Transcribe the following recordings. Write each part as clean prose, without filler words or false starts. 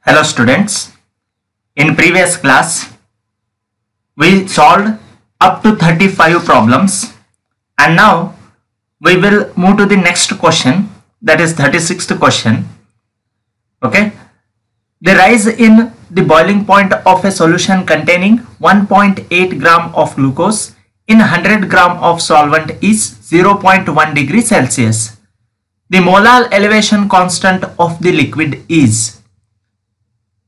Hello students, in previous class we solved up to 35 problems and now we will move to the next question, that is 36th question. Okay, the rise in the boiling point of a solution containing 1.8 gram of glucose in 100 gram of solvent is 0.1 degree Celsius. The molar elevation constant of the liquid is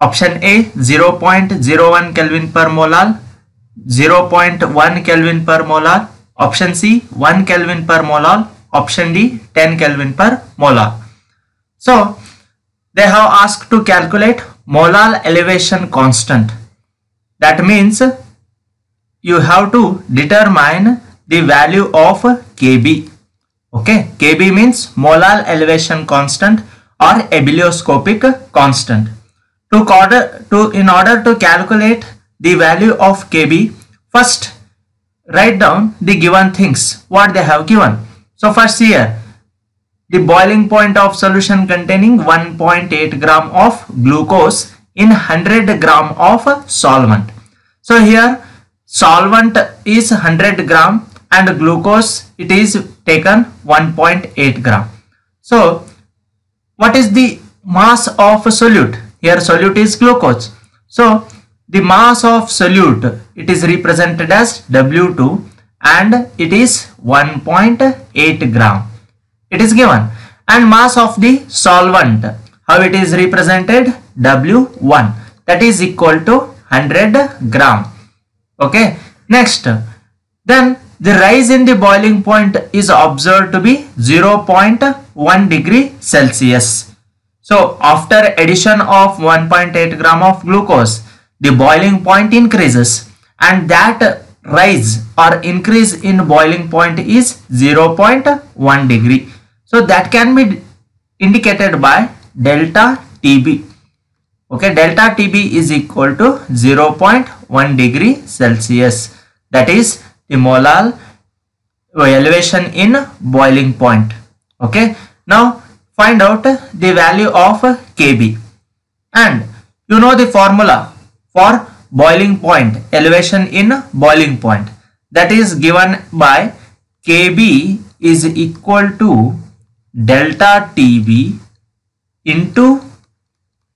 option A 0.01 Kelvin per molar, 0.1 Kelvin per molar, option C 1 Kelvin per molar, option D 10 Kelvin per molar. So they have asked to calculate molar elevation constant. That means you have to determine the value of Kb. Okay, Kb means molar elevation constant or ebullioscopic constant. In order to calculate the value of Kb, first write down the given things, what they have given. So first here, the boiling point of solution containing 1.8 gram of glucose in 100 gram of solvent. So here solvent is 100 gram and glucose it is taken 1.8 gram. So what is the mass of solute? Here solute is glucose. So the mass of solute, it is represented as W2 and it is 1.8 gram. It is given. And mass of the solvent, how it is represented? W1, that is equal to 100 gram. Okay. Next, then the rise in the boiling point is observed to be 0.1 degree Celsius. So after addition of 1.8 gram of glucose, the boiling point increases and that rise or increase in boiling point is 0.1 degree. So that can be indicated by delta Tb. Okay, delta Tb is equal to 0.1 degree Celsius. That is the molar elevation in boiling point. Okay, now find out the value of Kb. And you know the formula for boiling point, elevation in boiling point. That is given by Kb is equal to delta Tb into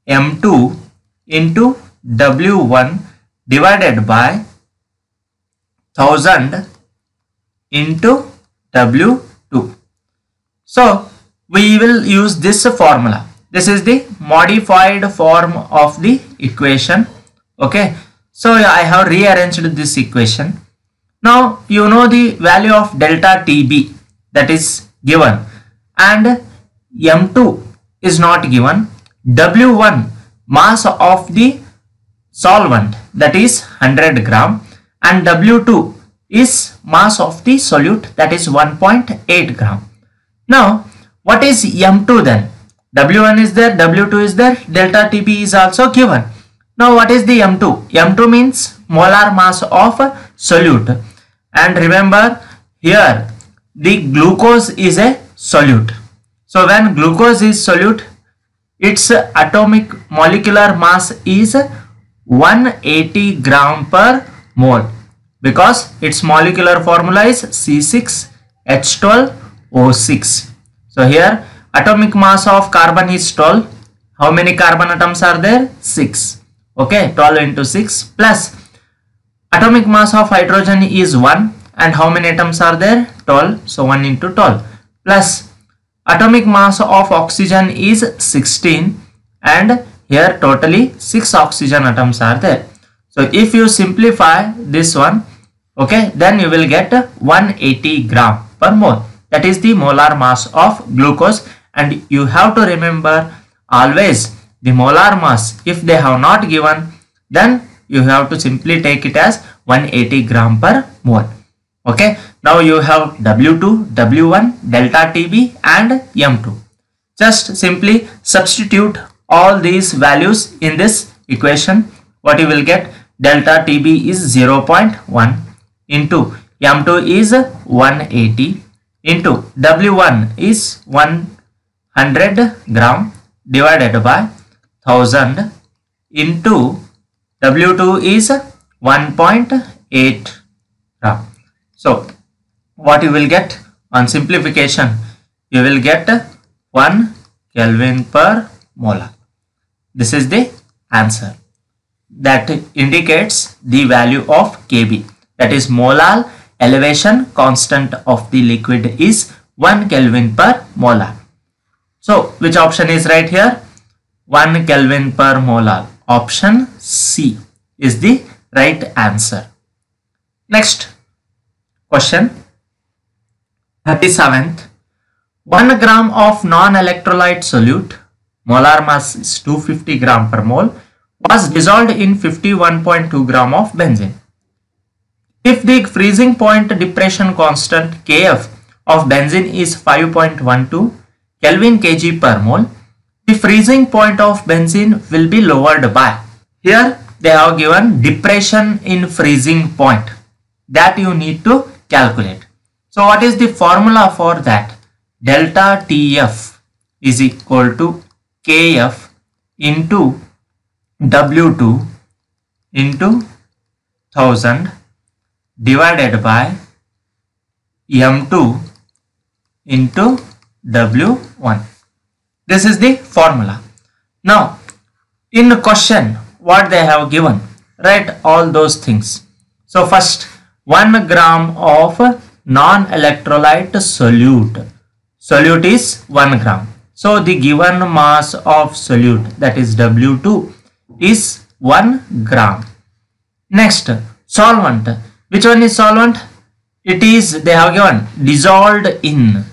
M2 into W1 divided by 1000 into W2. So we will use this formula. This is the modified form of the equation. Okay, so I have rearranged this equation. Now you know the value of delta Tb, that is given, and M2 is not given. W1 mass of the solvent, that is 100 gram, and W2 is mass of the solute, that is 1.8 gram. Now what is M2 then? W1 is there, W2 is there, delta Tb is also given. Now what is the M2? M2 means molar mass of solute. And remember here the glucose is a solute. So when glucose is solute, its atomic molecular mass is 180 gram per mole because its molecular formula is C6H12O6. So here atomic mass of carbon is 12. How many carbon atoms are there? 6. Okay, 12 into 6 plus atomic mass of hydrogen is 1 and how many atoms are there? 12. So 1 into 12 plus atomic mass of oxygen is 16 and here totally 6 oxygen atoms are there. So if you simplify this one, okay, then you will get 180 gram per mole. That is the molar mass of glucose, and you have to remember always the molar mass. If they have not given, then you have to simply take it as 180 gram per mole. Okay, now you have W2, W1, delta Tb and M2. Just simply substitute all these values in this equation. What you will get? Delta Tb is 0.1 into M2 is 180 into W1 is 100 gram divided by 1000 into W2 is 1.8 gram. So what you will get on simplification, you will get 1 Kelvin per molar. This is the answer. That indicates the value of Kb, that is molar elevation constant of the liquid is 1 Kelvin per molar. So which option is right here? 1 Kelvin per molar. Option C is the right answer. Next question, 37th. 1 gram of non-electrolyte solute, molar mass is 250 gram per mole, was dissolved in 51.2 gram of benzene. If the freezing point depression constant Kf of benzene is 5.12 Kelvin kg per mole, the freezing point of benzene will be lowered by. Here they have given depression in freezing point, that you need to calculate. So what is the formula for that? Delta Tf is equal to Kf into W2 into 1000 divided by M2 into W1. This is the formula. Now in the question what they have given, write all those things. So first, 1 gram of non-electrolyte solute. Solute is 1 gram. So the given mass of solute, that is W2, is 1 gram. Next, solvent. Which one is solvent? It is, they have given, dissolved in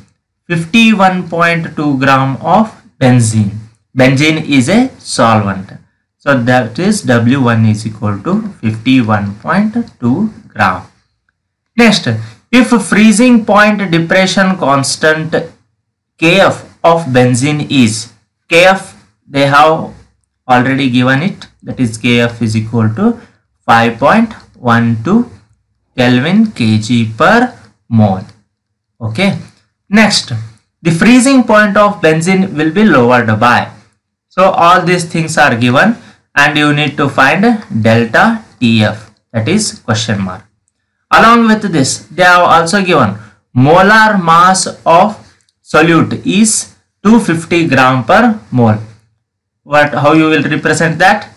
51.2 gram of benzene. Benzene is a solvent. So that is W1 is equal to 51.2 gram. Next, if freezing point depression constant Kf of benzene is, Kf they have already given it, that is Kf is equal to 5.12 Kelvin kg per mole. Okay. Next, the freezing point of benzene will be lowered by. So all these things are given and you need to find delta Tf, that is question mark. Along with this, they have also given molar mass of solute is 250 gram per mole. How you will represent that?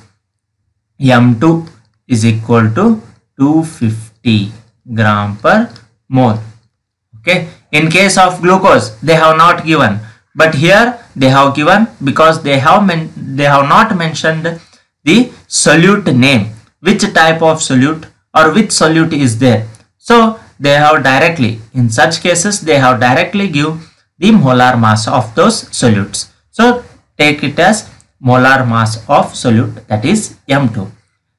M2 is equal to 250 gram per mole. Okay. In case of glucose, they have not given, but here they have given because they have not mentioned the solute name, which type of solute or which solute is there. So they have directly, in such cases, they have directly give the molar mass of those solutes. So take it as molar mass of solute, that is M2.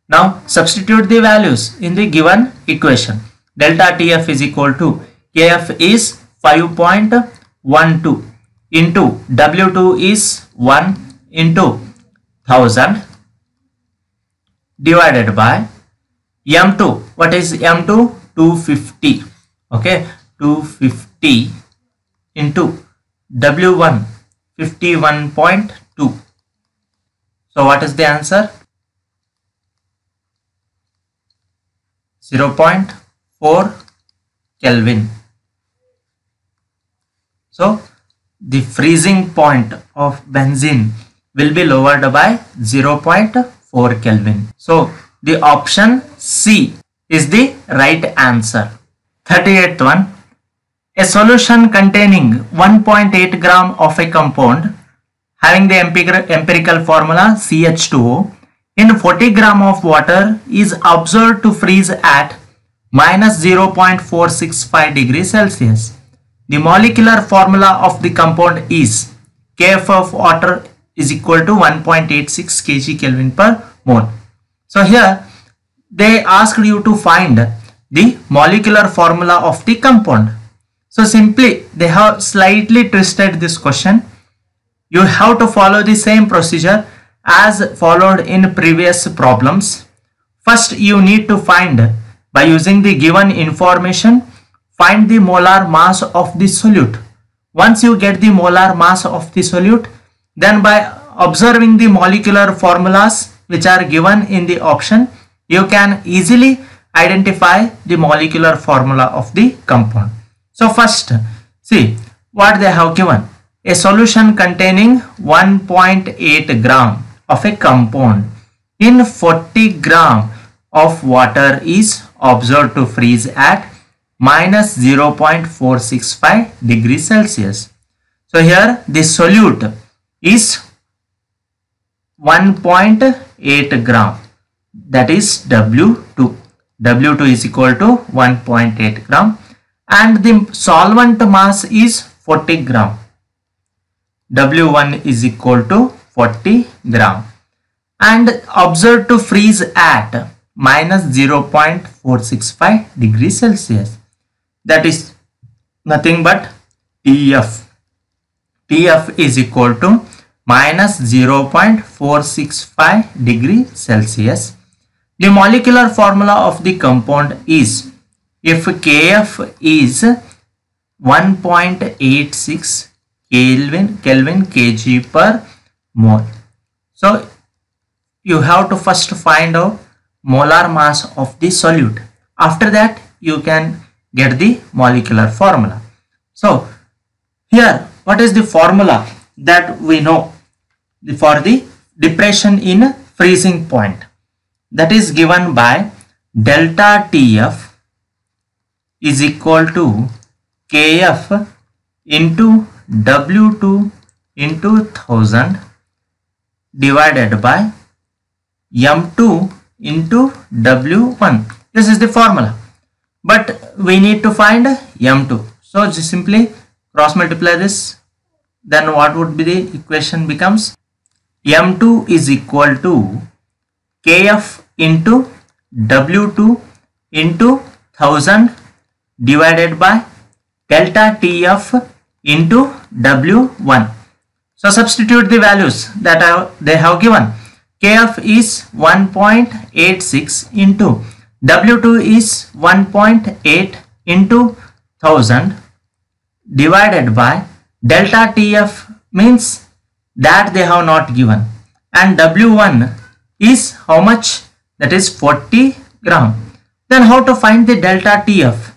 Now substitute the values in the given equation. Delta Tf is equal to Kf is 5.12 into W2 is 1 into 1000 divided by M2. What is M2? 250. Okay, 250 into W1 51.2. So what is the answer? 0.4 Kelvin. So the freezing point of benzene will be lowered by 0.4 Kelvin. So the option C is the right answer. 38th one. A solution containing 1.8 gram of a compound having the empirical formula CH2O in 40 gram of water is observed to freeze at minus 0.465 degrees Celsius. The molecular formula of the compound is Kf of water is equal to 1.86 kg Kelvin per mole. So here they asked you to find the molecular formula of the compound. So simply they have slightly twisted this question. You have to follow the same procedure as followed in previous problems. First you need to find, by using the given information, find the molar mass of the solute. Once you get the molar mass of the solute, then by observing the molecular formulas which are given in the option, you can easily identify the molecular formula of the compound. So first, see what they have given. A solution containing 1.8 gram of a compound in 40 gram of water is observed to freeze at minus 0.465 degrees Celsius. So here the solute is 1.8 gram, that is W2. W2 is equal to 1.8 gram and the solvent mass is 40 gram. W1 is equal to 40 gram and observed to freeze at minus 0.465 degrees Celsius. That is nothing but TF. TF is equal to minus 0.465 degree Celsius. The molecular formula of the compound is, if Kf is 1.86 Kelvin kg per mole. So you have to first find out molar mass of the solute. After that you can get the molecular formula. So here what is the formula that we know for the depression in freezing point? That is given by delta TF is equal to Kf into W2 into 1000 divided by M2 into W1. This is the formula, but we need to find M2. So just simply cross multiply this, then what would be the equation becomes? M2 is equal to Kf into W2 into 1000 divided by delta TF into W1. So substitute the values that they have given. Kf is 1.86 into W2 is 1.8 into 1000 divided by delta TF means that they have not given, and W1 is how much? That is 40 gram. Then how to find the delta TF?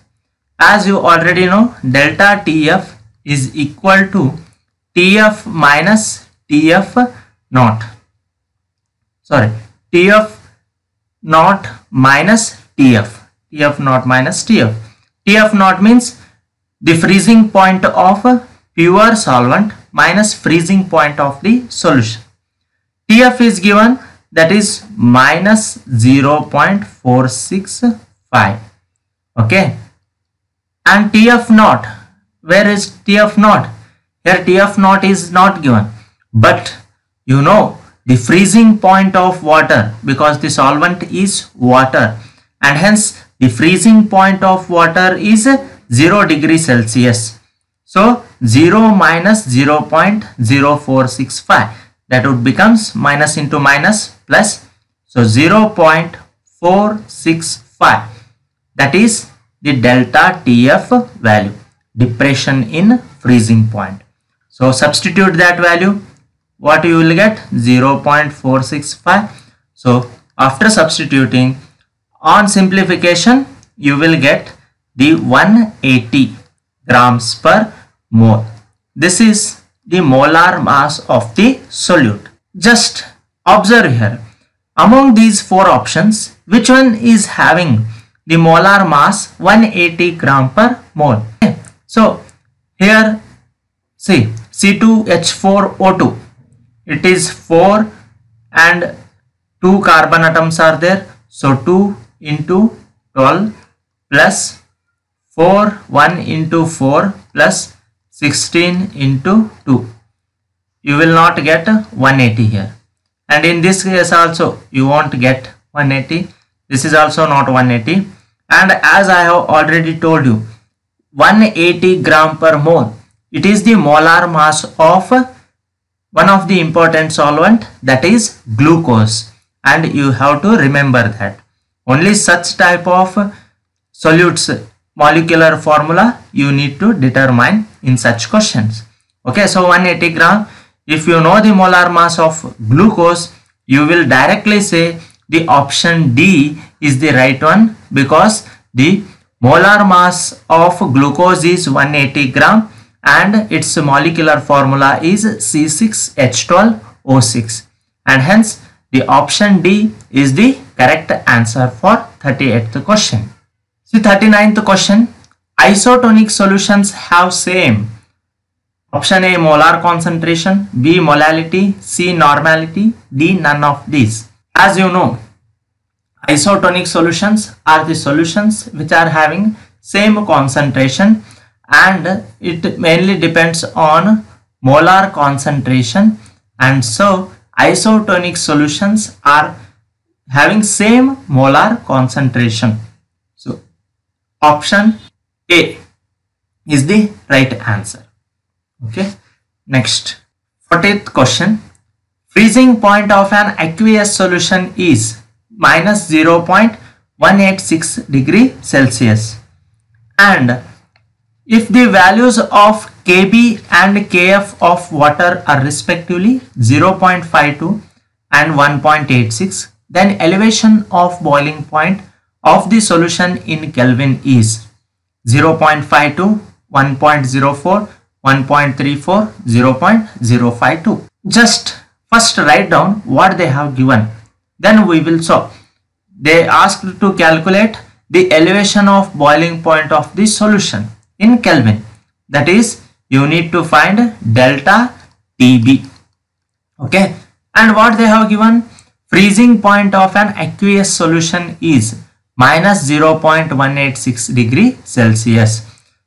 As you already know, delta TF is equal to TF minus TF naught. Sorry, TF naught minus TF. TF naught minus TF. TF naught means the freezing point of pure solvent minus freezing point of the solution. TF is given, that is minus 0.465. Okay. And TF naught, where is TF naught? Here TF naught is not given, but you know the freezing point of water, because the solvent is water and hence the freezing point of water is 0 degree Celsius. So 0 minus 0.0465, that would becomes minus into minus plus, so 0.465, that is the delta TF value, depression in freezing point. So substitute that value, what you will get? 0.465. So after substituting, on simplification you will get the 180 grams per mole. This is the molar mass of the solute. Just observe here, among these four options, which one is having the molar mass 180 gram per mole? So here see C2H4O2, it is 4 and 2 carbon atoms are there, so 2 into 12 plus 4, 1 into 4 plus 16 into 2. You will not get 180 here, and in this case also you won't get 180. This is also not 180, and as I have already told you, 180 gram per mole, it is the molar mass of one of the important solvent, that is glucose, and you have to remember that. Only such type of solutes molecular formula you need to determine in such questions. Okay, so 180 gram, if you know the molar mass of glucose, you will directly say the option D is the right one, because the molar mass of glucose is 180 gram and its molecular formula is C6H12O6, and hence the option D is the correct answer for 38th question. See 39th question. Isotonic solutions have same. Option A molar concentration, B molality, C normality, D none of these. As you know, isotonic solutions are the solutions which are having same concentration, and it mainly depends on molar concentration, and so isotonic solutions are having same molar concentration. So option A is the right answer. Okay, next 40th question. Freezing point of an aqueous solution is minus 0.186 degree Celsius, and if the values of Kb and Kf of water are respectively 0.52 and 1.86, then elevation of boiling point of the solution in Kelvin is 0.52, 1.04, 1.34, 0.052. Just first write down what they have given, then we will solve. They asked to calculate the elevation of boiling point of the solution in Kelvin. That is, you need to find delta TB. Okay, and what they have given, freezing point of an aqueous solution is minus 0.186 degree Celsius.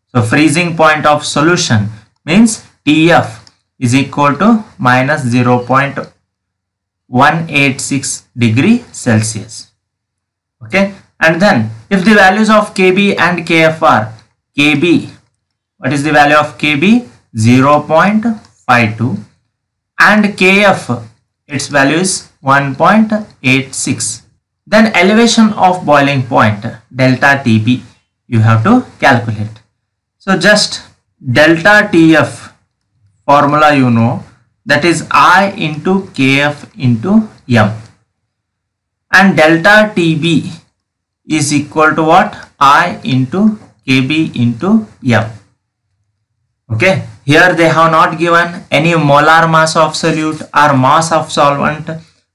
So freezing point of solution means TF is equal to minus 0.186 degree Celsius. Okay, and then if the values of Kb and Kf are Kb, what is the value of Kb? 0.52, and Kf, its value is 1.86. Then elevation of boiling point, delta TB, you have to calculate. So just delta TF formula you know, that is I into Kf into M, and delta TB is equal to what? I into Kb into M. Okay, here they have not given any molar mass of solute or mass of solvent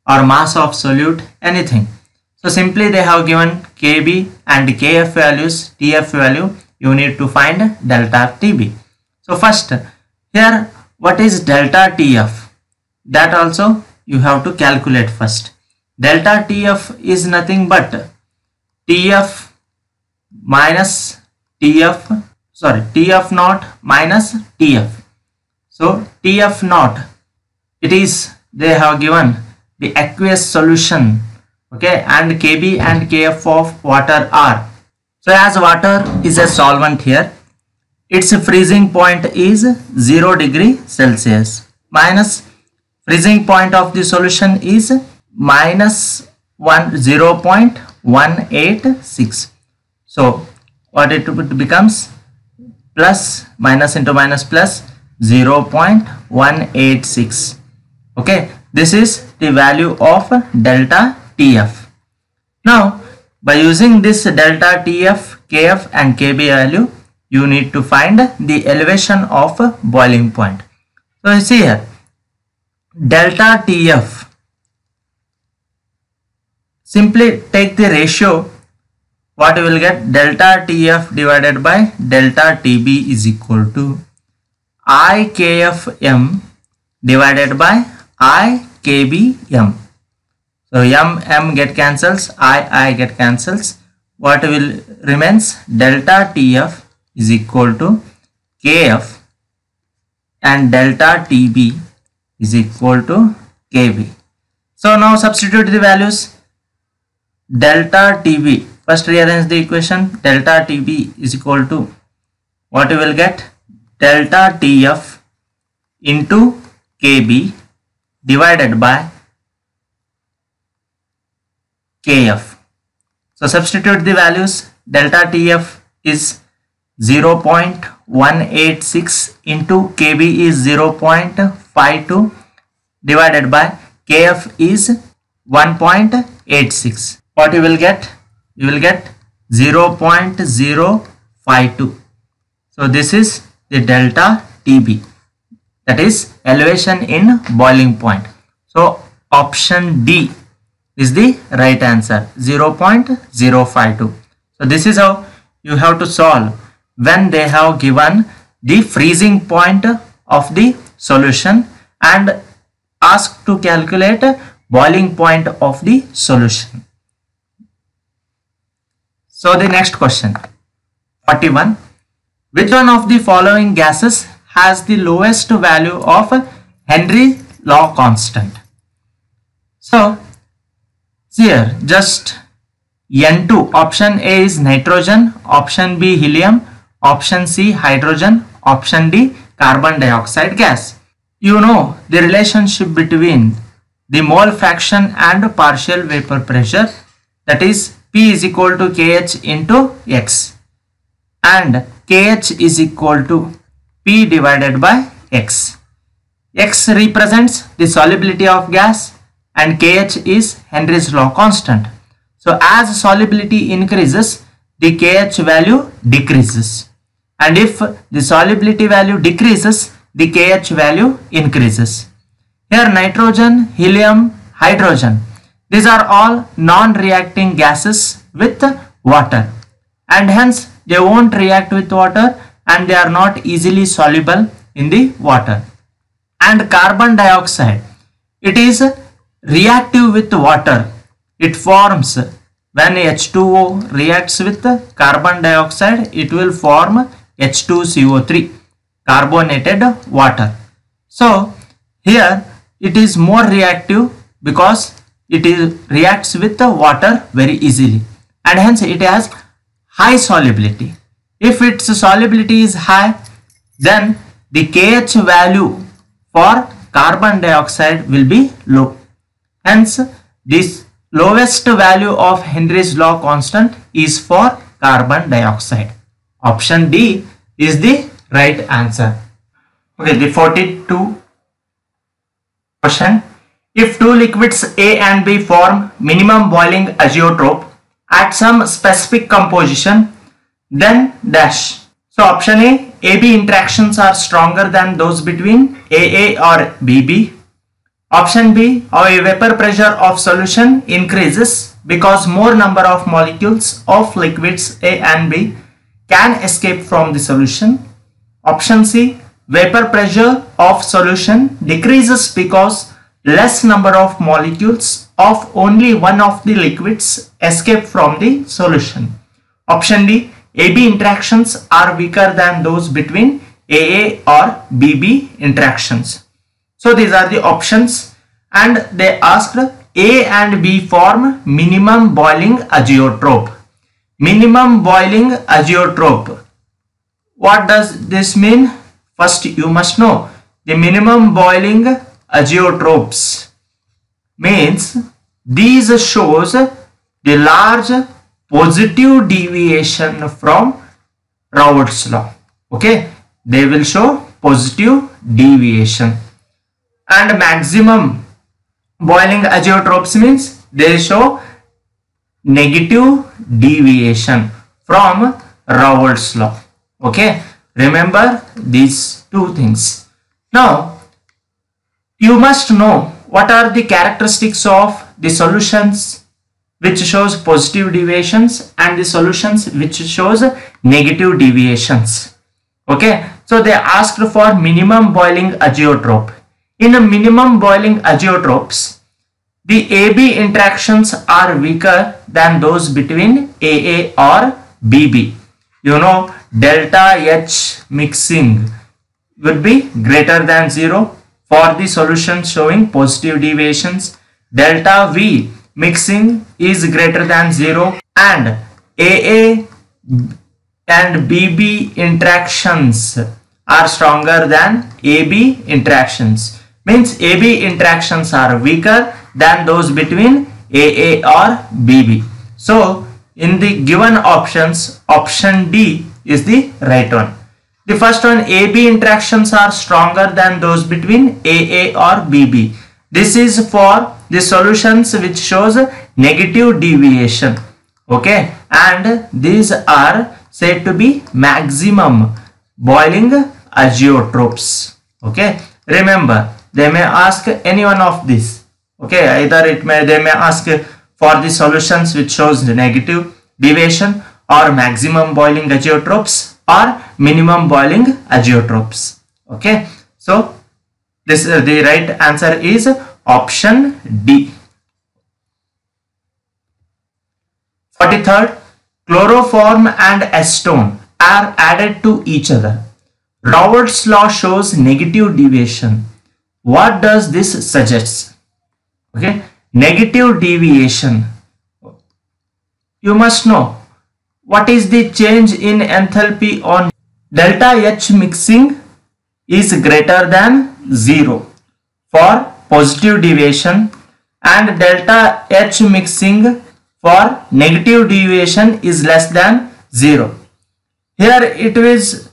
or mass of solute, anything. So simply they have given Kb and Kf values, Tf value, you need to find delta TB. So first here, what is delta TF? That also you have to calculate first. Delta TF is nothing but TF minus TF, sorry, TF naught minus TF. So TF naught, it is, they have given the aqueous solution, okay, and Kb and Kf of water are. So as water is a solvent here, its freezing point is 0 degree Celsius, minus freezing point of the solution is minus 0.186. So what it becomes? Plus minus into minus plus 0.186. Okay, this is the value of delta TF. Now by using this delta TF, Kf and Kb value, you need to find the elevation of boiling point. So you see here, delta TF, simply take the ratio, what you will get? Delta TF divided by delta TB is equal to IKFM divided by IKBM. So M get cancels, I get cancels. What will remains? Delta TF is equal to Kf and delta TB is equal to Kb. So now substitute the values. Delta TB, first rearrange the equation. Delta TB is equal to, what you will get? Delta TF into Kb divided by Kf. So substitute the values. Delta TF is 0.186 into Kb is 0.52 divided by Kf is 1.86. What you will get? You will get 0.052. So this is the delta TB, that is elevation in boiling point. So option D is the right answer, 0.052. So this is how you have to solve when they have given the freezing point of the solution and asked to calculate boiling point of the solution. So the next question, 41. Which one of the following gases has the lowest value of Henry's law constant? So here just N2, option A is nitrogen, option B helium, option C hydrogen, option D carbon dioxide gas. You know the relationship between the mole fraction and partial vapor pressure, that is P is equal to KH into X, and KH is equal to P divided by X. X represents the solubility of gas and KH is Henry's law constant. So as solubility increases, the KH value decreases, and if the solubility value decreases, the KH value increases. Here nitrogen, helium, hydrogen, these are all non-reacting gases with water, and hence they won't react with water and they are not easily soluble in the water. And carbon dioxide, it is reactive with water. It forms, when H2O reacts with carbon dioxide, it will form H2CO3, carbonated water. So here it is more reactive because it reacts with the water very easily, and hence it has high solubility. If its solubility is high, then the KH value for carbon dioxide will be low. Hence this lowest value of Henry's law constant is for carbon dioxide. Option D is the right answer. Okay, the 42 question. If two liquids A and B form minimum boiling azeotrope at some specific composition, then dash. So option A, AB interactions are stronger than those between AA or BB. Option B, our vapor pressure of solution increases because more number of molecules of liquids A and B can escape from the solution. Option C, vapor pressure of solution decreases because less number of molecules of only one of the liquids escape from the solution. Option D, AB interactions are weaker than those between AA or BB interactions. So these are the options, and they asked A and B form minimum boiling azeotrope. Minimum boiling azeotrope. What does this mean? First you must know the minimum boiling azeotropes means these shows the large positive deviation from Raoult's law. Okay, they will show positive deviation. And maximum boiling azeotropes means they show negative deviation from Raoult's law. Okay, remember these two things. Now you must know what are the characteristics of the solutions which shows positive deviations and the solutions which shows negative deviations. Okay, so they asked for minimum boiling azeotrope. In a minimum boiling azeotropes, the AB interactions are weaker than those between AA or BB. You know, delta H mixing would be greater than 0 for the solution showing positive deviations. Delta V mixing is greater than 0, and AA and BB interactions are stronger than AB interactions. Means AB interactions are weaker than those between AA or BB. So in the given options, option D is the right one. The first one, AB interactions are stronger than those between AA or BB. This is for the solutions which shows negative deviation. Okay, and these are said to be maximum boiling azeotrophs. Okay, remember they may ask any one of these. Okay, either they may ask for the solutions which shows the negative deviation, or maximum boiling azeotrophs, or minimum boiling azeotrophs. Okay, so this the right answer is option D. 43rd, chloroform and acetone are added to each other. Rawort's law shows negative deviation. What does this suggest? Okay, negative deviation. You must know what is the change in enthalpy on delta H mixing is greater than 0 for positive deviation, and delta H mixing for negative deviation is less than 0. Here it is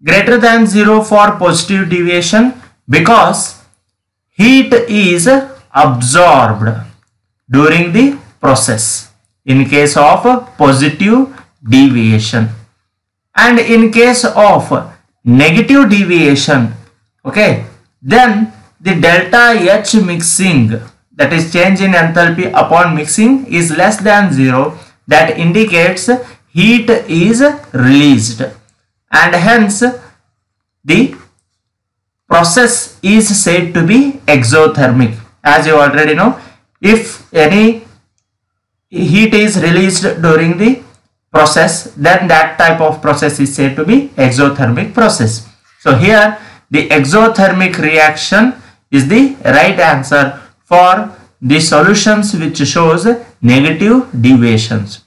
greater than 0 for positive deviation because heat is absorbed during the process in case of positive deviation, and in case of negative deviation, okay, then the delta H mixing, that is change in enthalpy upon mixing, is less than 0. That indicates heat is released, and hence the process is said to be exothermic. As you already know, if any heat is released during the process, then that type of process is said to be exothermic process. So here the exothermic reaction is the right answer for the solutions which shows negative deviations.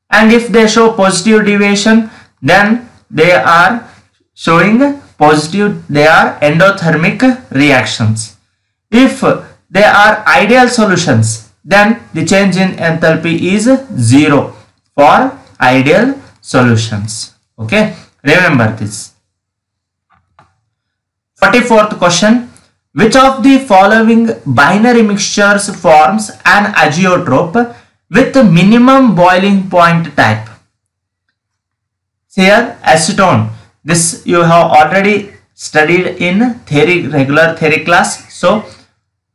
And if they show positive deviation, then they are showing positive, they are endothermic reactions. If they are ideal solutions, then the change in enthalpy is 0 for ideal solutions. Okay, remember this. 44th question. Which of the following binary mixtures forms an azeotrope with minimum boiling point type? Here acetone, this you have already studied in theory, regular theory class. So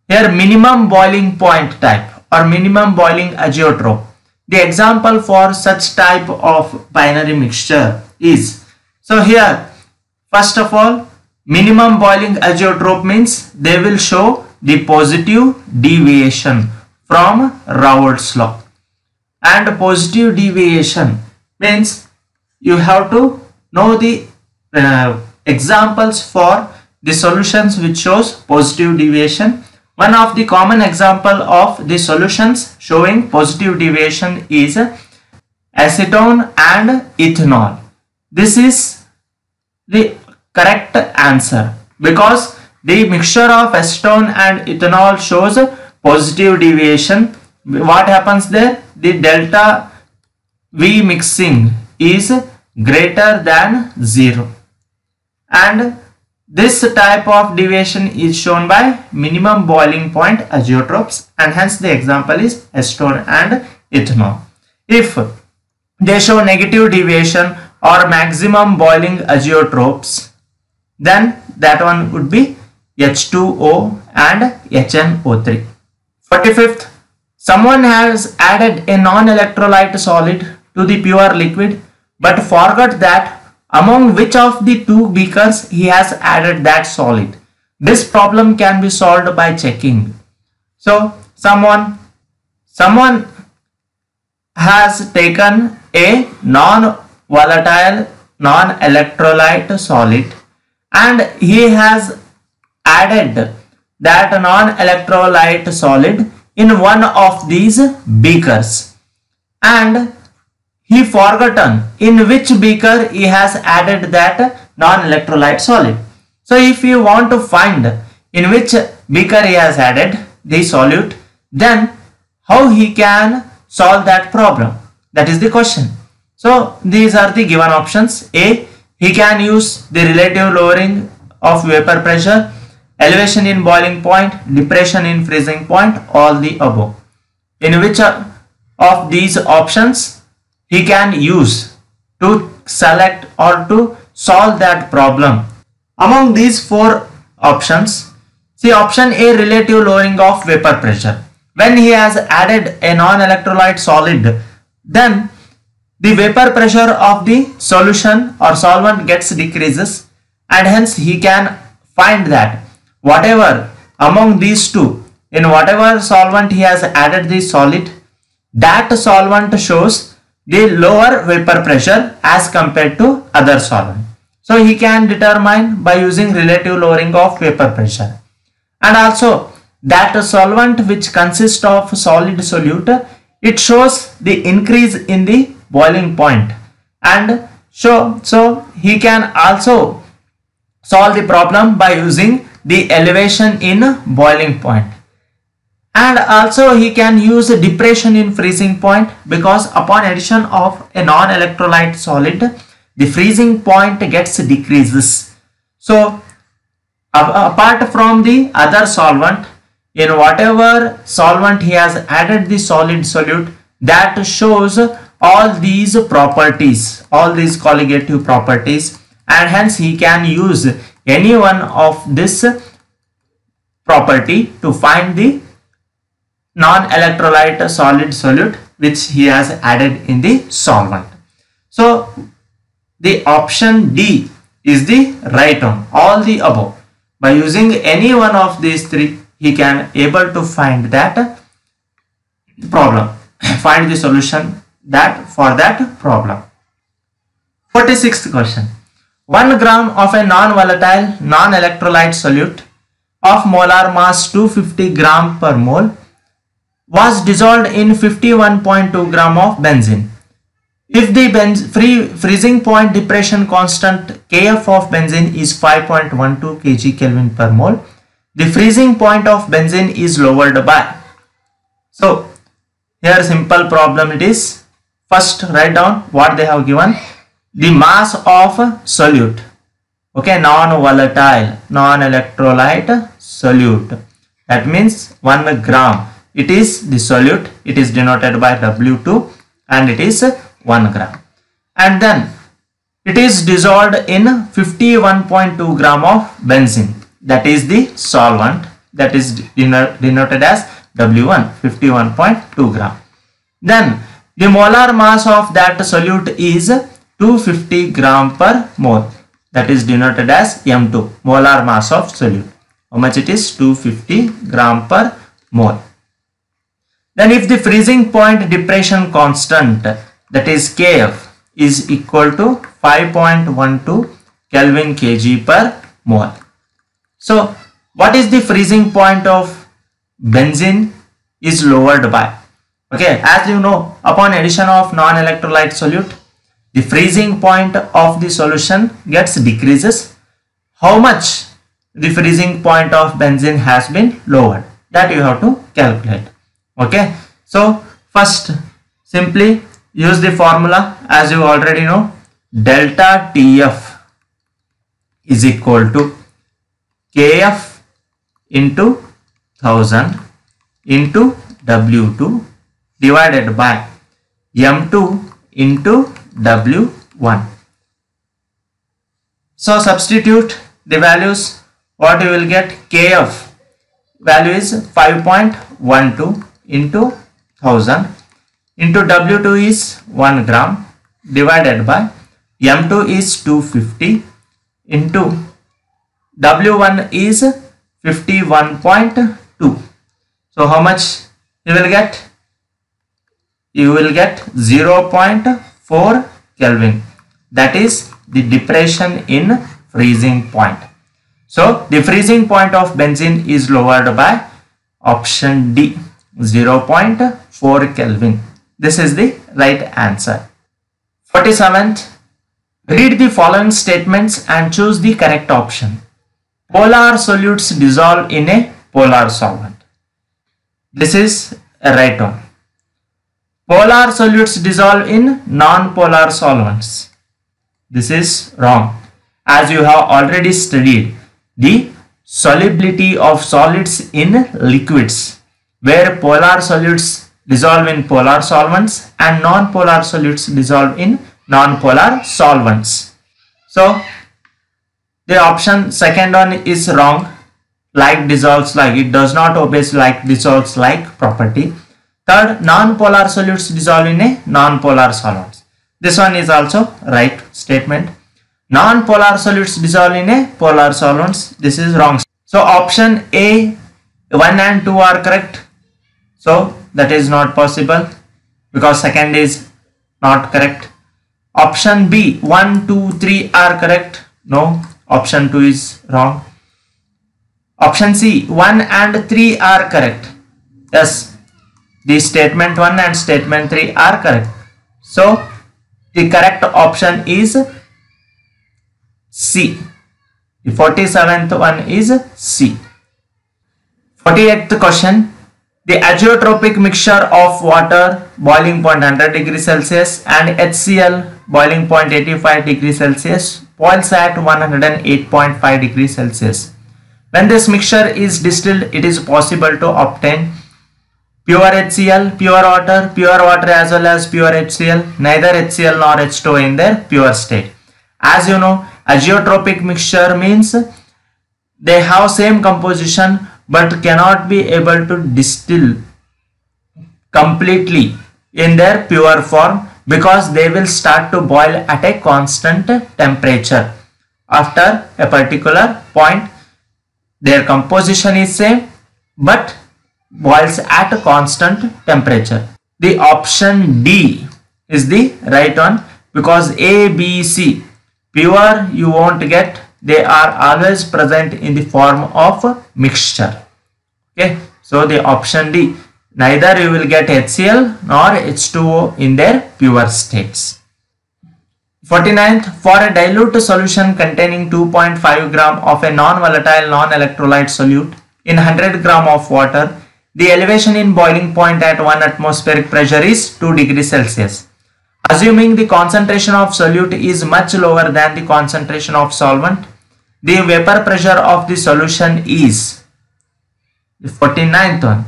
here minimum boiling point type or minimum boiling azeotrope. The example for such type of binary mixture is, so here first of all, minimum boiling azeotrope means they will show the positive deviation from Rawort's law. And positive deviation means you have to know the examples for the solutions which shows positive deviation. One of the common example of the solutions showing positive deviation is acetone and ethanol. This is the correct answer because the mixture of acetone and ethanol shows positive deviation. What happens there? The delta V mixing is greater than 0, and this type of deviation is shown by minimum boiling point azeotropes, and hence the example is acetone and ethanol. If they show negative deviation or maximum boiling azeotropes, then that one would be H2O and HNO3. 45th, someone has added a non-electrolyte solid to the pure liquid but forgot that among which of the two beakers he has added that solid. This problem can be solved by checking. So someone has taken a non-volatile non-electrolyte solid and he has added that non-electrolyte solid in one of these beakers, and he forgotten in which beaker he has added that non-electrolyte solid. So if you want to find in which beaker he has added the solute, then how he can solve that problem? That is the question. So these are the given options. A, he can use the relative lowering of vapor pressure. elevation in boiling point, depression in freezing point, all the above. In which of these options he can use to select or to solve that problem? Among these four options, see option A, relative lowering of vapor pressure. When he has added a non-electrolyte solid, then the vapor pressure of the solution or solvent gets decreases, and hence he can find that whatever among these two, in whatever solvent he has added the solid, that solvent shows the lower vapor pressure as compared to other solvent. So he can determine by using relative lowering of vapor pressure. And also that solvent which consists of solid solute, it shows the increase in the boiling point, and so he can also solve the problem by using the elevation in boiling point. And also he can use depression in freezing point, because upon addition of a non-electrolyte solid, the freezing point gets decreases. So apart from the other solvent, in whatever solvent he has added the solid solute, that shows all these properties, all these colligative properties, and hence he can use any one of this property to find the non-electrolyte solid solute which he has added in the solvent. So the option D is the right one, all the above. By using any one of these three, he can able to find that problem, find the solution that for that problem. 46th question. 1 gram of a non-volatile non-electrolyte solute of molar mass 250 gram per mole was dissolved in 51.2 gram of benzene. If the freezing point depression constant Kf of benzene is 5.12 kg Kelvin per mole, the freezing point of benzene is lowered by. So here simple problem it is. First write down what they have given. The mass of solute, okay, non-volatile non-electrolyte solute, that means 1 gram. It is the solute, it is denoted by W2 and it is 1 gram. And then it is dissolved in 51.2 gram of benzene, that is the solvent, that is denoted as W1, 51.2 gram. Then the molar mass of that solute is 250 gram per mole, that is denoted as M2, molar mass of solute. How much it is? 250 gram per mole. Then if the freezing point depression constant, that is Kf, is equal to 5.12 Kelvin kg per mole. So what is the freezing point of benzene is lowered by? Okay, as you know, upon addition of non-electrolyte solute, the freezing point of the solution gets decreases. How much the freezing point of benzene has been lowered, that you have to calculate. Okay, so first simply use the formula as you already know. Delta TF is equal to Kf into 1000 into W2 divided by M2 into W1. So substitute the values. What you will get? Kf value is 5.12 into 1000 into W2 is 1 gram divided by M2 is 250 into W1 is 51.2. So how much you will get? You will get 0.4 Kelvin, that is the depression in freezing point. So the freezing point of benzene is lowered by option D, 0.4 Kelvin. This is the right answer. 47th. Read the following statements and choose the correct option. Polar solutes dissolve in a polar solvent. This is a right one. Polar solutes dissolve in non-polar solvents. This is wrong, as you have already studied. The solubility of solids in liquids, where polar solids dissolve in polar solvents and non-polar solids dissolve in non-polar solvents. So the option second one is wrong. Like dissolves like, it does not obey like dissolves like property. Third, non-polar solids dissolve in a non-polar solvents. This one is also right statement. Non-polar solids dissolve in a polar solvents. This is wrong. So option A 1 and 2 are correct. So that is not possible because second is not correct. Option B 1, 2, 3 are correct. No, option 2 is wrong. Option C 1 and 3 are correct. Yes, the statement 1 and statement 3 are correct. So the correct option is C. The 47th one is C. 48th question. The azeotropic mixture of water boiling point 100 degrees Celsius and HCl boiling point 85 degrees Celsius boils at 108.5 degrees Celsius. When this mixture is distilled, it is possible to obtain pure HCl, pure water as well as pure HCl, neither HCl nor H2O in their pure state. As you know, azeotropic mixture means they have same composition but cannot be able to distill completely in their pure form because they will start to boil at a constant temperature. After a particular point, their composition is same but boils at a constant temperature. The option D is the right one because A, B, C pure you won't get. They are always present in the form of mixture. Okay, so the option D, neither you will get HCl nor H2O in their pure states. 49th, for a dilute solution containing 2.5 gram of a non-volatile non-electrolyte solute in 100 gram of water, the elevation in boiling point at 1 atmospheric pressure is 2 degrees Celsius. Assuming the concentration of solute is much lower than the concentration of solvent, the vapor pressure of the solution is the 49th one.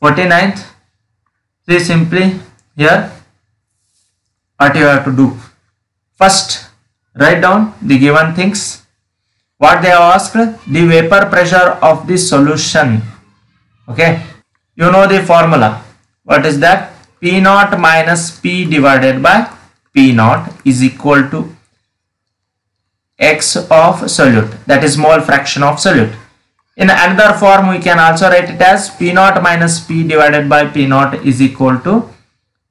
49th, see simply here what you have to do. First, write down the given things. What they have asked, the vapor pressure of the solution. Okay, you know the formula. What is that? P naught minus P divided by P naught is equal to X of solute, that is mole fraction of solute. In another form, we can also write it as P naught minus P divided by P naught is equal to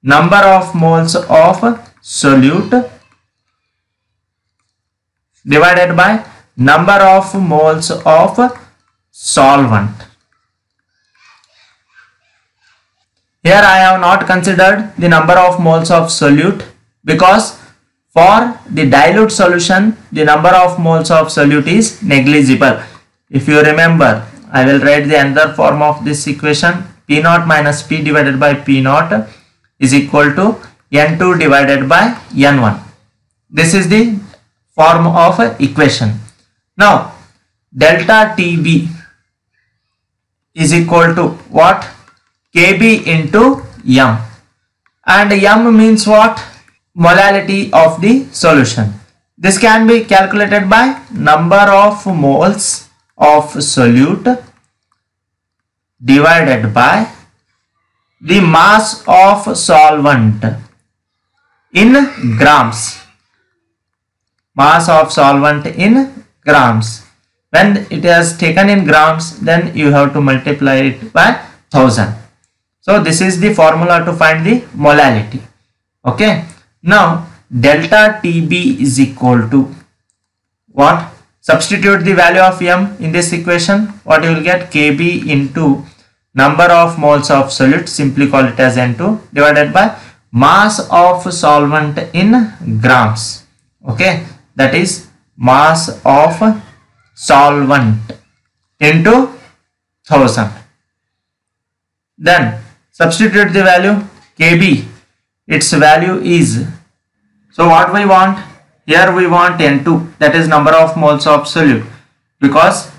number of moles of solute divided by number of moles of solvent. Here I have not considered the number of moles of solute because for the dilute solution the number of moles of solute is negligible. If you remember, I will write the another form of this equation. P naught minus P divided by P naught is equal to N2 divided by N1. This is the form of equation. Now delta TB is equal to what? Kb into M, and M means what? Molality of the solution. This can be calculated by number of moles of solute divided by the mass of solvent in grams. Mass of solvent in grams. When it is taken in grams, then you have to multiply it by 1000. So this is the formula to find the molality. Okay. Now delta TB is equal to what? Substitute the value of M in this equation. What you will get? Kb into number of moles of solute, simply call it as N2, divided by mass of solvent in grams. Okay, that is mass of solvent into 1000. Then substitute the value Kb. Its value is, so what we want here, we want N2, that is number of moles of solute, because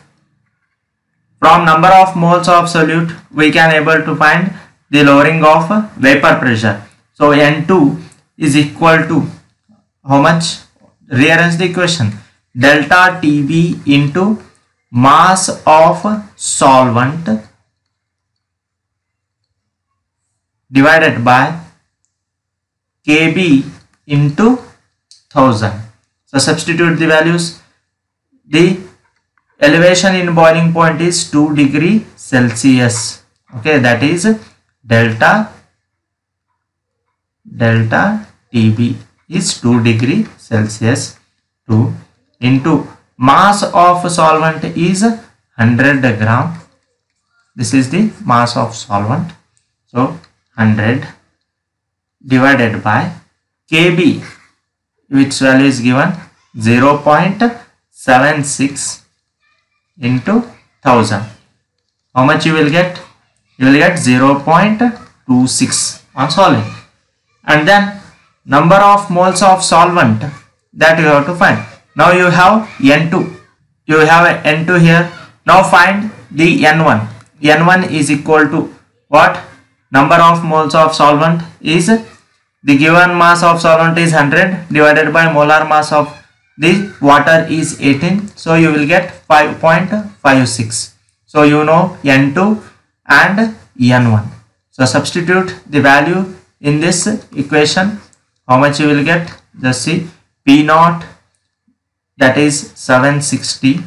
From number of moles of solute, we can able to find the lowering of vapor pressure. So N2 is equal to how much? Rearrange the equation. Delta TB into mass of solvent divided by Kb into 1000. So substitute the values. The elevation in boiling point is 2 degree Celsius. Okay, that is delta TB is 2 degree Celsius. 2 into mass of solvent is 100 gram. This is the mass of solvent. So 100 divided by Kb, which value is given 0.76 into 1000. How much you will get? You will get 0.26 on solving. And then number of moles of solvent that you have to find. Now you have N2. You have N2 here. Now find the N1. N1 is equal to what? Number of moles of solvent is, the given mass of solvent is 100 divided by molar mass of the water is 18. So you will get 5.56. So you know N2 and N1. So substitute the value in this equation. How much you will get? Just see, P naught, that is 760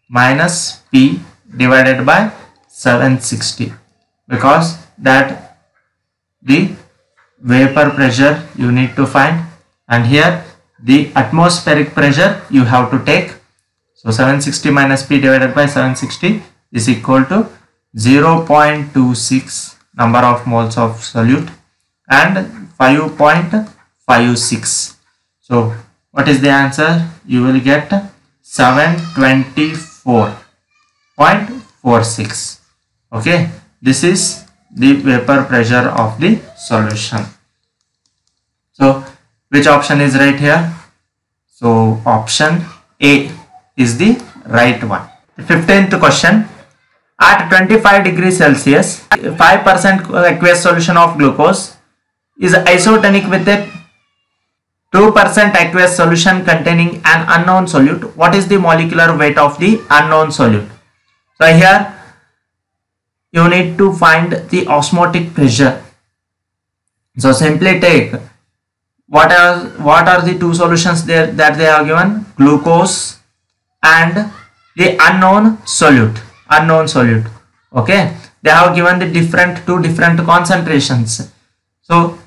minus P divided by 760, because that the vapor pressure you need to find, and here the atmospheric pressure you have to take. So 760 minus P divided by 760 is equal to 0.26 number of moles of solute and 5.56. So what is the answer? You will get 724.46. Okay, this is the vapor pressure of the solution. So which option is right here? So option A is the right one. The 15th question. At 25 degrees Celsius, 5% aqueous solution of glucose is isotonic with a 2% aqueous solution containing an unknown solute. What is the molecular weight of the unknown solute? So here you need to find the osmotic pressure. So simply take what are the two solutions there that they are given? Glucose and the unknown solute. Okay, they have given the two different concentrations. So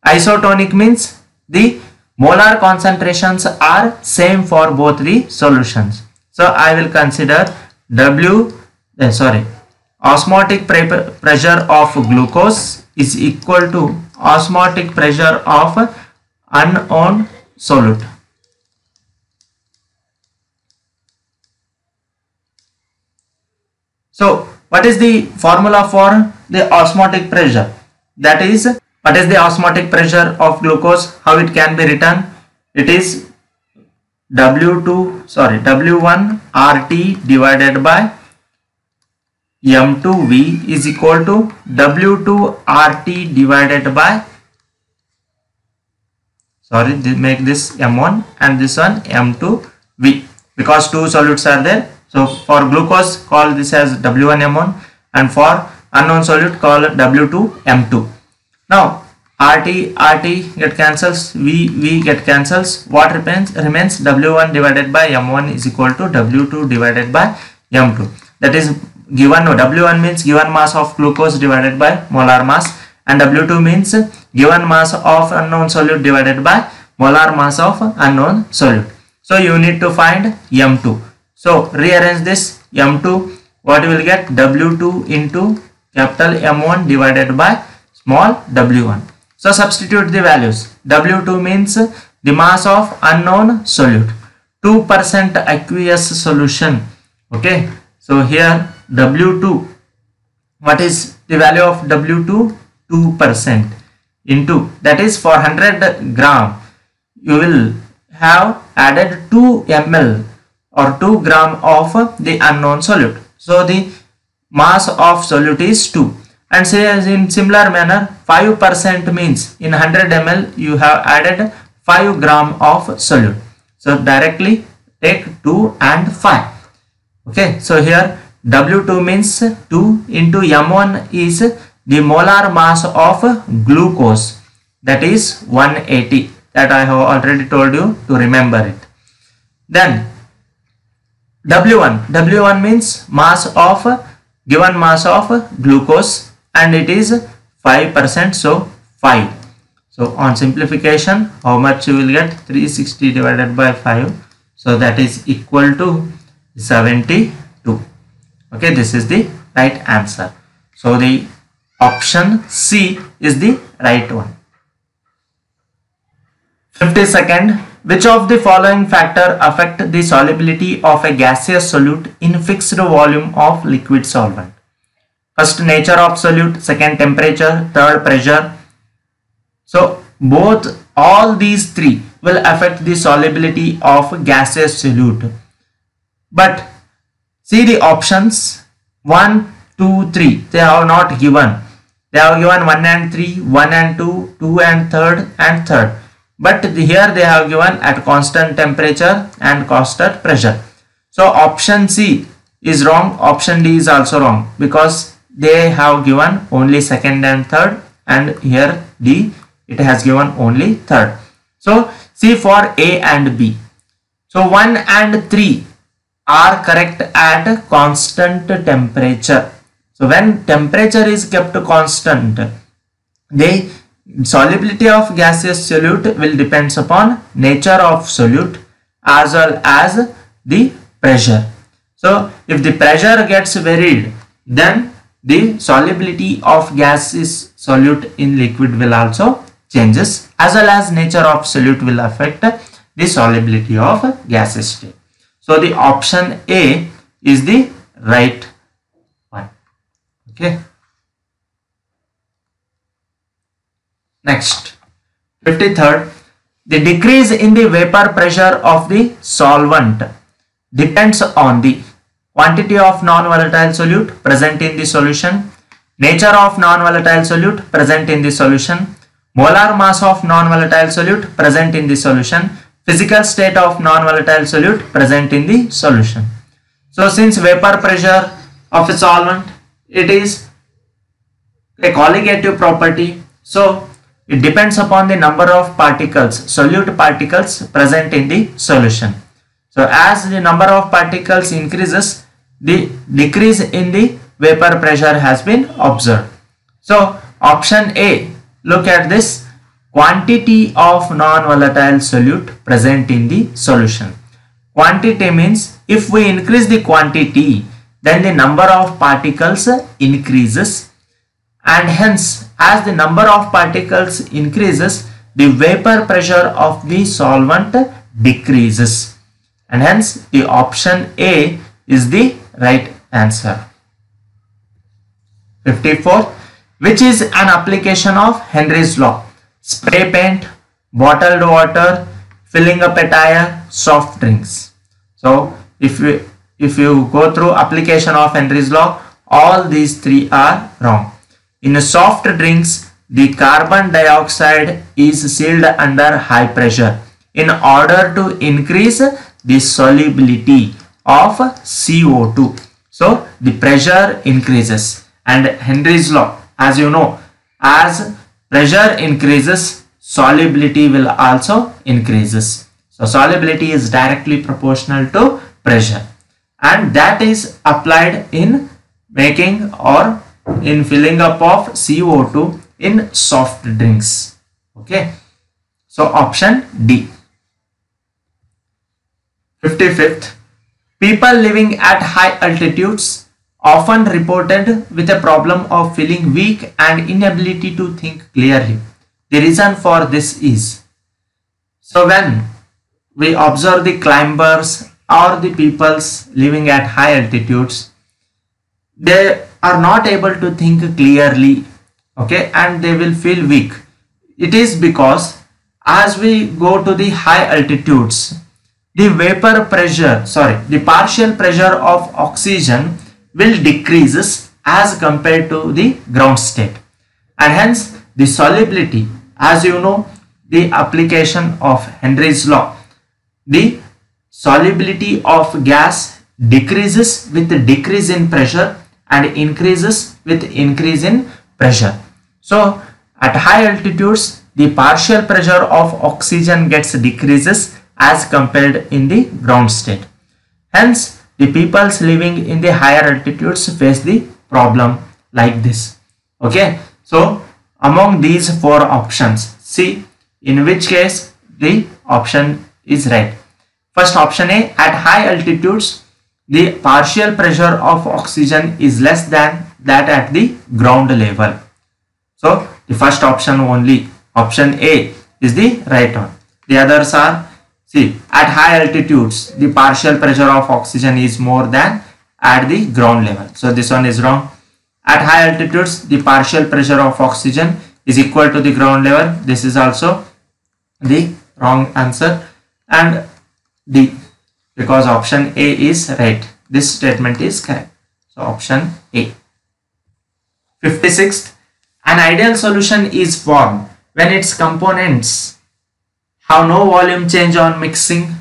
isotonic means the molar concentrations are same for both the solutions. So I will consider osmotic pressure of glucose is equal to osmotic pressure of unknown solute. So what is the formula for the osmotic pressure? That is, what is the osmotic pressure of glucose? How it can be written? It is W1 RT divided by M2V is equal to W2 RT divided by, make this M1 and this one M2V, because two solutes are there. So for glucose, call this as W1M1, and for unknown solute, call W2M2. Now RT get cancels, V get cancels. What remains? W1 divided by M1 is equal to W2 divided by M2. That is given. W1 means given mass of glucose divided by molar mass, and W2 means given mass of unknown solute divided by molar mass of unknown solute. So you need to find M2. So rearrange this M2. What you will get? W2 into capital M1 divided by small w1. So substitute the values. W2 means the mass of unknown solute, 2% aqueous solution. Okay, so here W2, what is the value of W2? 2% into, that is for 100 gram you will have added 2 ml or 2 gram of the unknown solute. So the mass of solute is 2. And say in similar manner, 5% means in 100 ml you have added 5 gram of solute. So directly take 2 and 5. Okay, so here W2 means 2 into M1 is the molar mass of glucose, that is 180. That I have already told you to remember it. Then W1 means mass of given mass of glucose, and it is 5%, so 5. So on simplification, how much you will get? 360 divided by 5. So that is equal to 72. Okay, this is the right answer. So the option C is the right one. 52nd, which of the following factor affect the solubility of a gaseous solute in fixed volume of liquid solvent? First, nature of solute. Second, temperature. Third, pressure. So all these three will affect the solubility of gaseous solute. But see the options 1, 2, 3. They are not given. They have given 1 and 3, 1 and 2, 2 and 3rd and 3rd. But here they have given at constant temperature and constant pressure. So option C is wrong. Option D is also wrong, because they have given only 2nd and 3rd, and here D it has given only 3rd. So C for A and B. So 1 and 3 are correct at constant temperature. So when temperature is kept constant, the solubility of gaseous solute will depends upon nature of solute as well as the pressure. So if the pressure gets varied, then the solubility of gaseous solute in liquid will also changes, as well as nature of solute will affect the solubility of gaseous state. So the option A is the right one. Okay. Next, 53rd, the decrease in the vapor pressure of the solvent depends on the quantity of non-volatile solute present in the solution, nature of non-volatile solute present in the solution, molar mass of non-volatile solute present in the solution, physical state of non-volatile solute present in the solution. So since vapor pressure of a solvent, it is a colligative property, so it depends upon the number of particles, solute particles present in the solution. So as the number of particles increases, the decrease in the vapor pressure has been observed. So option A, look at this, quantity of non-volatile solute present in the solution. Quantity means if we increase the quantity, then the number of particles increases, and hence as the number of particles increases, the vapor pressure of the solvent decreases, and hence the option A is the right answer. 54. Which is an application of Henry's law? Spray paint, bottled water, filling up a tire, soft drinks. So if you go through application of Henry's law, all these three are wrong. In soft drinks, the carbon dioxide is sealed under high pressure in order to increase the solubility of CO2. So the pressure increases, and Henry's law, as you know, as pressure increases, solubility will also increases. So solubility is directly proportional to pressure, and that is applied in making or in filling up of CO2 in soft drinks. Okay, so option D. 55th, people living at high altitudes often reported with a problem of feeling weak and inability to think clearly. The reason for this is, so when we observe the climbers or the peoples living at high altitudes, they are not able to think clearly, okay, and they will feel weak. It is because as we go to the high altitudes, the partial pressure of oxygen will decreases as compared to the ground state, and hence the solubility, as you know, the application of Henry's law, the solubility of gas decreases with the decrease in pressure and increases with increase in pressure. So at high altitudes, the partial pressure of oxygen gets decreases as compared in the ground state. Hence, the peoples living in the higher altitudes face the problem like this. Okay, so among these four options, see in which case the option is right. First option A, at high altitudes, the partial pressure of oxygen is less than that at the ground level. So the first option only, option A, is the right one. The others are, see, at high altitudes, the partial pressure of oxygen is more than at the ground level. So this one is wrong. At high altitudes, the partial pressure of oxygen is equal to the ground level. This is also the wrong answer. And D, because option A is right. This statement is correct. So option A. 56th, an ideal solution is formed when its components have no volume change on mixing,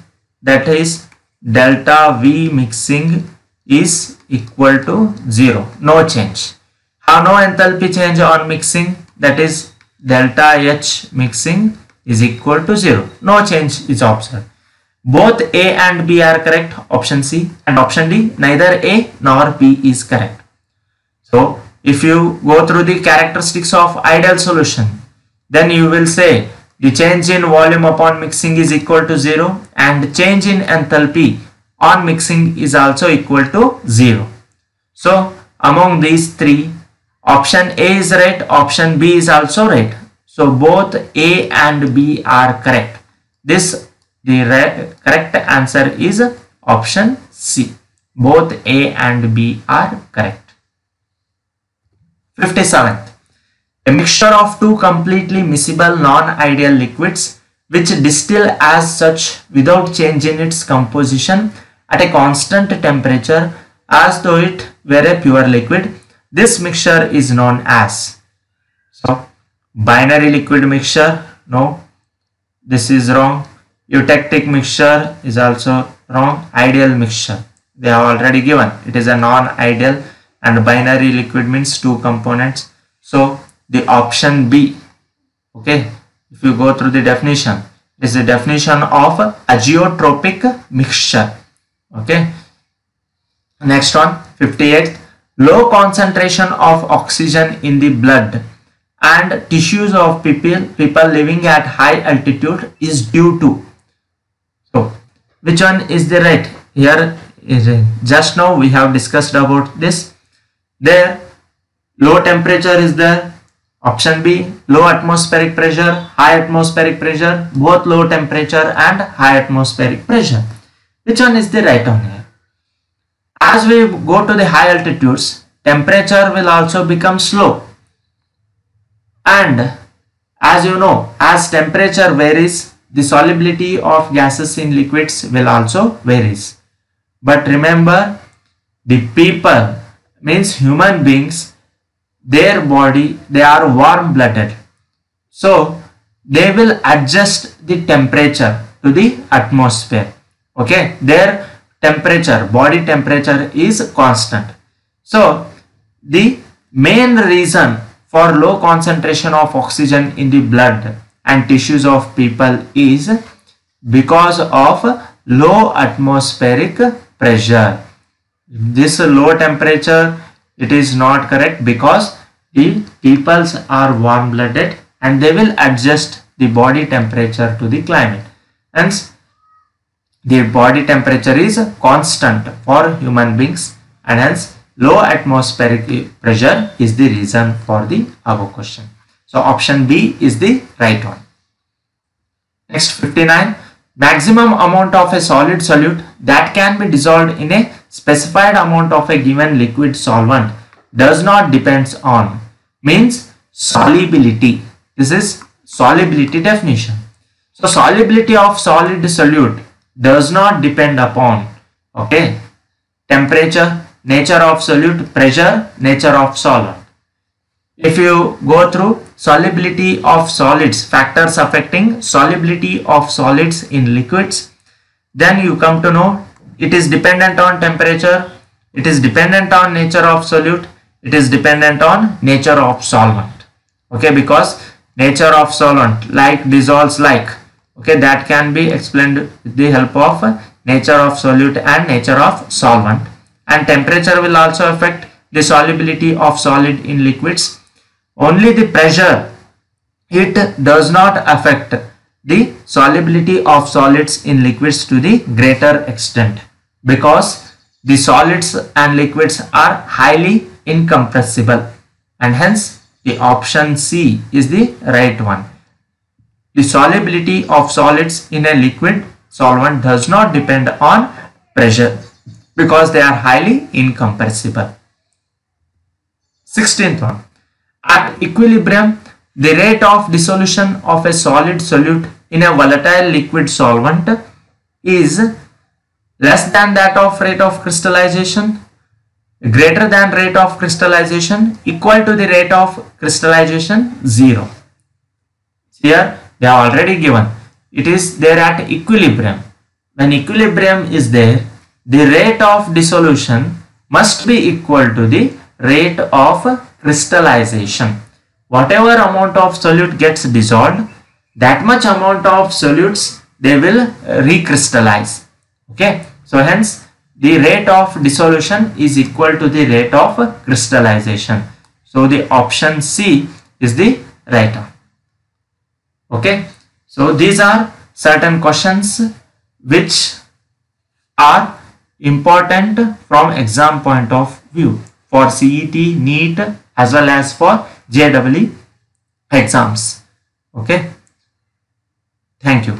that is delta V mixing is equal to 0, no change. Have no enthalpy change on mixing, that is delta H mixing is equal to 0, no change is observed. Both A and B are correct, option C, and option D, neither A nor B is correct. So if you go through the characteristics of ideal solution, then you will say the change in volume upon mixing is equal to 0 and change in enthalpy on mixing is also equal to 0. So among these three, option A is right, option B is also right. So both A and B are correct. The correct answer is option C. Both A and B are correct. 57th. A mixture of two completely miscible non-ideal liquids which distill as such without change in its composition at a constant temperature as though it were a pure liquid. This mixture is known as, so binary liquid mixture, no, this is wrong. Eutectic mixture is also wrong. Ideal mixture, they have already given, it is a non-ideal, and binary liquid means two components. So the option B, okay, if you go through the definition, it is the definition of azeotropic mixture. Okay, next one, 58th. Low concentration of oxygen in the blood and tissues of people living at high altitude is due to, so which one is the right? Here is just now we have discussed about this. There low temperature is there, option B, low atmospheric pressure, high atmospheric pressure, both low temperature and high atmospheric pressure. Which one is the right one here? As we go to the high altitudes, temperature will also become slow, and as you know, as temperature varies, the solubility of gases in liquids will also varies. But remember, the people means human beings, their body, they are warm blooded, so they will adjust the temperature to the atmosphere. Okay, their temperature, body temperature is constant. So the main reason for low concentration of oxygen in the blood and tissues of people is because of low atmospheric pressure. This low temperature, it is not correct because the peoples are warm blooded and they will adjust the body temperature to the climate. Hence the body temperature is constant for human beings, and hence low atmospheric pressure is the reason for the above question. So option B is the right one. Next, 59. Maximum amount of a solid solute that can be dissolved in a specified amount of a given liquid solvent does not depend on, means solubility. This is solubility definition. So solubility of solid solute does not depend upon, okay, temperature, nature of solute, pressure, nature of solvent. If you go through solubility of solids, factors affecting solubility of solids in liquids, then you come to know it is dependent on temperature, it is dependent on nature of solute, it is dependent on nature of solvent. Okay, because nature of solvent like dissolves like, okay, that can be explained with the help of nature of solute and nature of solvent. And temperature will also affect the solubility of solid in liquids. Only the pressure, it does not affect the solubility of solids in liquids to the greater extent, because the solids and liquids are highly incompressible, and hence the option C is the right one. The solubility of solids in a liquid solvent does not depend on pressure because they are highly incompressible. 16th one. At equilibrium, the rate of dissolution of a solid solute in a volatile liquid solvent is less than that of rate of crystallization, greater than rate of crystallization, equal to the rate of crystallization, 0. Here they are already given. It is there at equilibrium. When equilibrium is there, the rate of dissolution must be equal to the rate of crystallization. Whatever amount of solute gets dissolved, that much amount of solutes they will recrystallize. Okay, so hence the rate of dissolution is equal to the rate of crystallization. So the option C is the right one. Okay, so these are certain questions which are important from exam point of view for CET, NEET as well as for JEE exams. Okay, thank you.